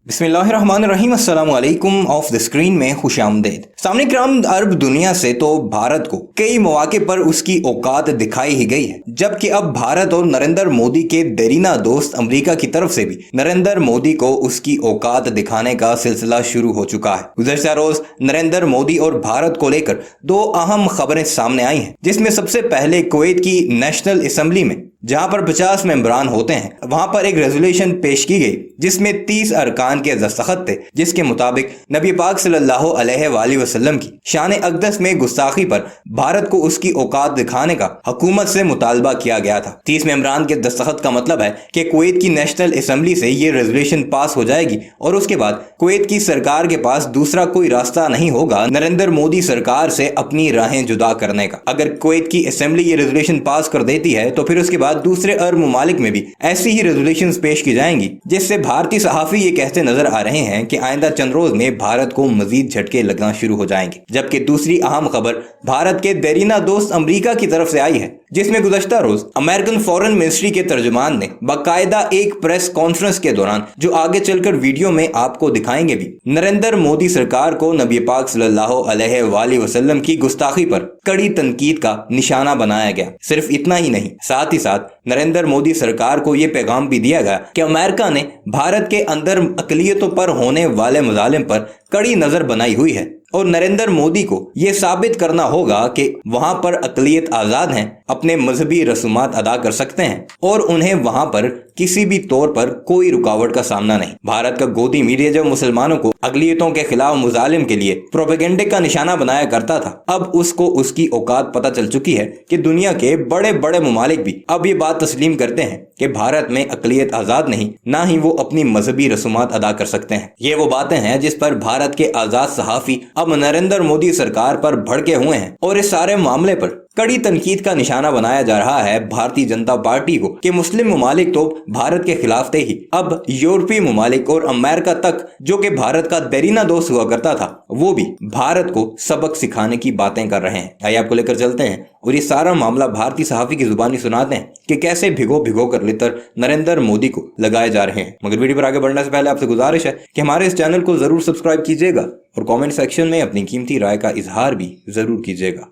बिस्मिल्लाहिर्रहमानिर्रहीम अस्सलाम वालेकुम। ऑफ द स्क्रीन में खुश आमदेद। सामने क्राम अरब दुनिया से तो भारत को कई मौके पर उसकी औकात दिखाई ही गई है, जबकि अब भारत और नरेंद्र मोदी के देरीना दोस्त अमेरिका की तरफ से भी नरेंद्र मोदी को उसकी औकात दिखाने का सिलसिला शुरू हो चुका है। गुज़श्ता रोज नरेंद्र मोदी और भारत को लेकर दो अहम खबरें सामने आई हैं, जिसमें सबसे पहले कुवैत की नेशनल असेंबली में जहां पर 50 मेंबरान होते हैं, वहां पर एक रेजोल्यूशन पेश की गई जिसमें 30 अरकान के दस्तखत थे, जिसके मुताबिक नबी पाक सल्लल्लाहु अलैहि वसल्लम की शान अक़दस में गुस्ताखी पर भारत को उसकी औकात दिखाने का हुकूमत से मुतालबा किया गया था। 30 मेंबरान के दस्तखत का मतलब है कि कुवैत की नेशनल असेंबली से ये रेजोल्यूशन पास हो जाएगी और उसके बाद कुवैत की सरकार के पास दूसरा कोई रास्ता नहीं होगा नरेंद्र मोदी सरकार से अपनी राहें जुदा करने का। अगर कुवैत की असेंबली ये रेजोल्यूशन पास कर देती है तो फिर उसके बाद दूसरे अरब ममालिक में भी ऐसी ही रेजोल्यूशन पेश की जाएंगी, जिससे भारतीय सहाफी ये कहते नजर आ रहे हैं कि आइंदा चंद रोज में भारत को मजीद झटके लगना शुरू हो जाएंगे। जबकि दूसरी अहम खबर भारत के देरीना दोस्त अमेरिका की तरफ से आई है, जिसमें गुज़श्ता रोज अमेरिकन फॉरेन मिनिस्ट्री के तर्जुमान ने बाकायदा एक प्रेस कॉन्फ्रेंस के दौरान, जो आगे चलकर वीडियो में आपको दिखाएंगे भी, नरेंद्र मोदी सरकार को नबी पाक सल्लल्लाहु अलैहि वसल्लम की गुस्ताखी पर कड़ी तनकीद का निशाना बनाया गया। सिर्फ इतना ही नहीं, साथ ही साथ नरेंद्र मोदी सरकार को यह पैगाम भी दिया गया कि अमेरिका ने भारत के अंदर अकलियतों पर होने वाले मजालिम पर कड़ी नजर बनाई हुई है और नरेंद्र मोदी को यह साबित करना होगा कि वहां पर अकलियत आजाद हैं, अपने मजहबी रसूमात अदा कर सकते हैं और उन्हें वहां पर किसी भी तौर पर कोई रुकावट का सामना नहीं। भारत का गोदी मीडिया जब मुसलमानों को अकलियतों के खिलाफ मुजालिम के लिए प्रोपेगेंडे का निशाना बनाया करता था, अब उसको उसकी औकात पता चल चुकी है कि दुनिया के बड़े बड़े ममालिक भी अब ये बात तस्लीम करते हैं कि भारत में अकलियत आजाद नहीं, ना ही वो अपनी मजहबी रसूमात अदा कर सकते हैं। ये वो बातें हैं जिस पर भारत के आजाद सहाफी अब नरेंद्र मोदी सरकार पर भड़के हुए हैं और इस सारे मामले पर कड़ी तनकीद का निशाना बनाया जा रहा है भारतीय जनता पार्टी को कि मुस्लिम ममालिक तो भारत के खिलाफ थे ही, अब यूरोपीय ममालिक और अमेरिका तक, जो कि भारत का देरीना दोस्त हुआ करता था, वो भी भारत को सबक सिखाने की बातें कर रहे हैं। आइए आपको लेकर चलते हैं और ये सारा मामला भारतीय सहाफी की जुबानी सुनाते हैं कि कैसे भिगो भिगो कर लितर नरेंद्र मोदी को लगाए जा रहे हैं। मगर वीडियो पर आगे बढ़ने से पहले आपसे गुजारिश है कि हमारे इस चैनल को जरूर सब्सक्राइब कीजिएगा और कमेंट सेक्शन में अपनी कीमती राय का इजहार भी जरूर कीजिएगा।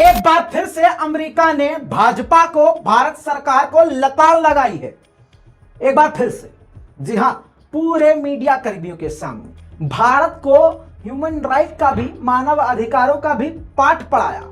एक बार फिर से अमेरिका ने भाजपा को, भारत सरकार को लताड़ लगाई है। एक बार फिर से, जी हां, पूरे मीडिया कर्मियों के सामने भारत को ह्यूमन राइट का भी, मानव अधिकारों का भी पाठ पढ़ाया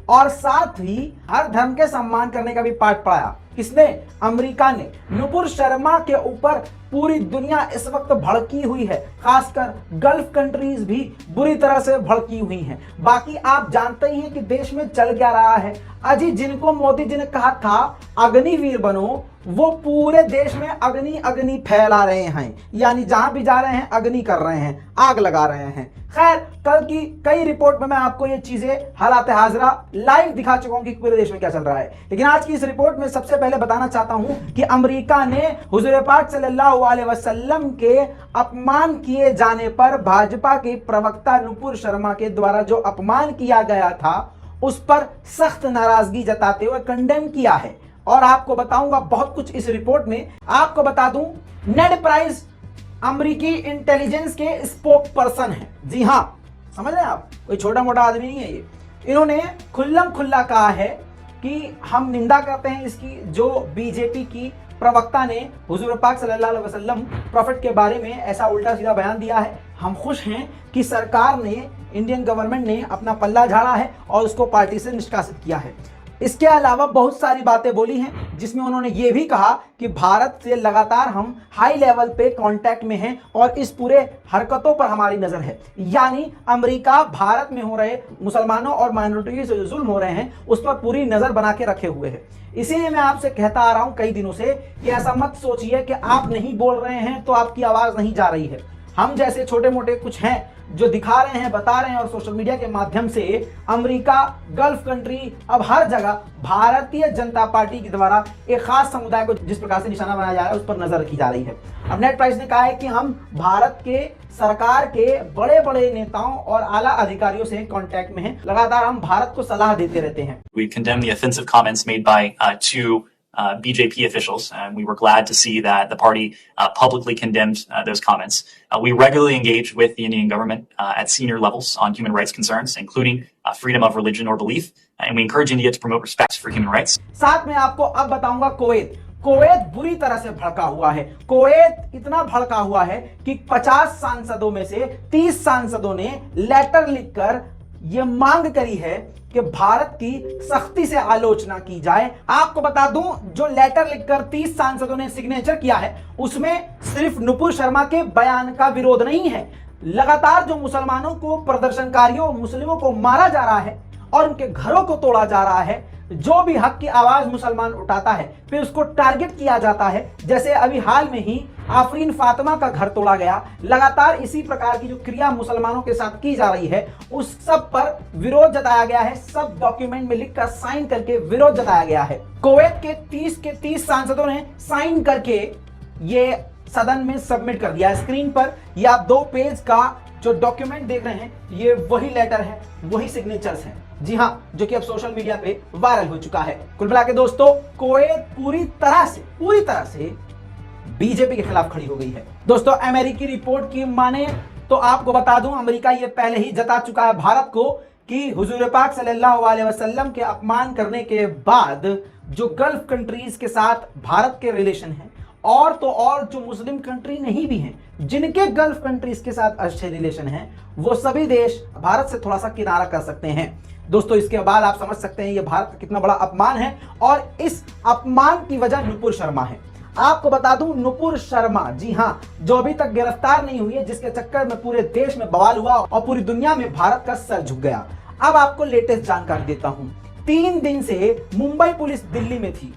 और साथ ही हर धर्म के सम्मान करने का भी पाठ पढ़ाया। किसने? अमेरिका ने। नुपुर शर्मा के ऊपर पूरी दुनिया इस वक्त भड़की हुई है, खासकर गल्फ कंट्रीज भी बुरी तरह से भड़की हुई हैं। बाकी आप जानते ही हैं कि देश में चल क्या रहा है। अजी, जिनको मोदी जी ने कहा था अग्निवीर बनो, वो पूरे देश में अग्नि अग्नि फैला रहे हैं, यानी जहां भी जा रहे हैं अग्नि कर रहे हैं, आग लगा रहे हैं। खैर, कल की कई रिपोर्ट में मैं आपको ये चीजें हालात हाजरा लाइव दिखा चुका हूं कि पूरे देश में क्या चल रहा है। लेकिन आज की इस रिपोर्ट में सबसे पहले बताना चाहता हूं कि अमेरिका ने हुजूर पाक सल्लल्लाहु अलैहि वसल्लम के अपमान किए जाने पर भाजपा के प्रवक्ता नुपुर शर्मा के द्वारा जो अपमान किया गया था, उस पर सख्त नाराजगी जताते हुए कंडेम किया है। और आपको बताऊंगा बहुत कुछ इस रिपोर्ट में। आपको बता दूं, नेड प्राइस अमेरिकी इंटेलिजेंस के स्पोक पर्सन है। जी हां, समझ रहे हैं आप, कोई छोटा मोटा आदमी नहीं है ये। इन्होंने खुल्लम खुल्ला कहा है कि हम निंदा करते हैं इसकी, जो बीजेपी की प्रवक्ता ने हुजूर पाक सल्लल्लाहु अलैहि वसल्लम प्रॉफिट के बारे में ऐसा उल्टा सीधा बयान दिया है। हम खुश हैं कि सरकार ने, इंडियन गवर्नमेंट ने अपना पल्ला झाड़ा है और उसको पार्टी से निष्कासित किया है। इसके अलावा बहुत सारी बातें बोली हैं, जिसमें उन्होंने ये भी कहा कि भारत से लगातार हम हाई लेवल पे कांटेक्ट में हैं और इस पूरे हरकतों पर हमारी नजर है। यानी अमेरिका भारत में हो रहे मुसलमानों और माइनॉरिटी से जुल्म हो रहे हैं, उस पर पूरी नजर बना के रखे हुए है। इसीलिए मैं आपसे कहता आ रहा हूं कई दिनों से कि ऐसा मत सोचिए कि आप नहीं बोल रहे हैं तो आपकी आवाज नहीं जा रही है। हम जैसे छोटे मोटे कुछ हैं जो दिखा रहे हैं, बता रहे हैं और सोशल मीडिया के माध्यम से अमेरिका, गल्फ कंट्री, अब हर जगह भारतीय जनता पार्टी के द्वारा एक खास समुदाय को जिस प्रकार से निशाना बनाया जा रहा है, उस पर नजर रखी जा रही है। अब नेट प्राइस ने कहा है कि हम भारत के सरकार के बड़े बड़े नेताओं और आला अधिकारियों से कांटेक्ट में हैं, लगातार हम भारत को सलाह देते रहते हैं। We condemn the offensive comments made by two BJP officials, and we were glad to see that the party publicly condemned those comments. We regularly engage with the Indian government at senior levels on human rights concerns, including freedom of religion or belief, and we encourage India to promote respect for human rights. साथ में आपको अब बताऊंगा Kuwait बुरी तरह से भड़का हुआ है। कुवैत इतना भड़का हुआ है कि 50 सांसदों में से 30 सांसदों ने लेटर लिखकर यह मांग करी है कि भारत की सख्ती से आलोचना की जाए। आपको बता दूं, जो लेटर लिखकर 30 सांसदों ने सिग्नेचर किया है उसमें सिर्फ नुपुर शर्मा के बयान का विरोध नहीं है। लगातार जो मुसलमानों को, प्रदर्शनकारियों, मुस्लिमों को मारा जा रहा है और उनके घरों को तोड़ा जा रहा है, जो भी हक की आवाज मुसलमान उठाता है फिर उसको टारगेट किया जाता है। जैसे अभी हाल में ही आफरीन फातिमा का घर तोड़ा गया। लगातार इसी प्रकार की जो क्रिया मुसलमानों के साथ की जा रही है उस सब पर विरोध जताया गया है। सब डॉक्यूमेंट में लिखकर साइन करके विरोध जताया गया है। कुवैत के 30 सांसदों ने साइन करके ये सदन में सबमिट कर दिया। स्क्रीन पर ये आप 2 पेज का जो डॉक्यूमेंट देख रहे हैं ये वही लेटर है, वही सिग्नेचर्स हैं। जी हां, जो कि अब सोशल मीडिया पे वायरल हो चुका है। कुल मिला के दोस्तों, कुवैत पूरी तरह से बीजेपी के खिलाफ खड़ी हो गई है। दोस्तों, अमेरिकी रिपोर्ट की माने तो आपको बता दूं, अमेरिका ये पहले ही जता चुका है भारत को कि हुजूर पाक सल्लल्लाहु अलैहि वसल्लम के अपमान करने के बाद जो गल्फ कंट्रीज के साथ भारत के रिलेशन हैं और तो और जो मुस्लिम कंट्री नहीं भी हैं, जिनके गल्फ कंट्रीज के साथ अच्छे रिलेशन हैं, वो सभी देश भारत से थोड़ा सा किनारा कर सकते हैं। दोस्तों, इसके बाद आप समझ सकते हैं ये भारत का कितना बड़ा अपमान है और इस अपमान की वजह नुपुर शर्मा है। आपको बता दूं, नुपुर शर्मा, जी हां, जो अभी तक गिरफ्तार नहीं हुई है, जिसके चक्कर में पूरे देश में बवाल हुआ और पूरी दुनिया में भारत का सर झुक गया। अब आपको लेटेस्ट जानकारी देता हूं। 3 दिन से मुंबई पुलिस दिल्ली में थी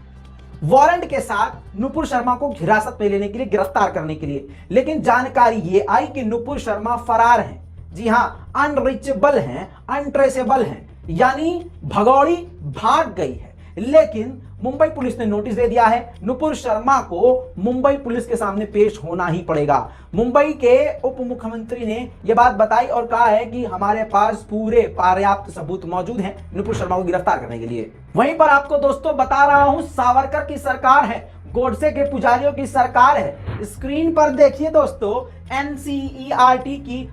वारंट के साथ नुपुर शर्मा को हिरासत में लेने के लिए, गिरफ्तार करने के लिए, लेकिन जानकारी ये आई कि नुपुर शर्मा फरार हैं। जी हां, अनरीचेबल हैं, अनट्रेसेबल हैं, यानी भगौड़ी भाग गई है। लेकिन मुंबई पुलिस ने नोटिस दे दिया है, नुपुर शर्मा को मुंबई पुलिस के सामने पेश होना ही पड़ेगा। मुंबई के उप मुख्यमंत्री ने यह बात बताई और कहा है कि हमारे पास पूरे पर्याप्त सबूत मौजूद हैं नुपुर शर्मा को गिरफ्तार करने के लिए। वहीं पर आपको दोस्तों बता रहा हूं, सावरकर की सरकार है, गोडसे के पुजारियों की सरकार है। स्क्रीन पर देखिए दोस्तों, NCERT की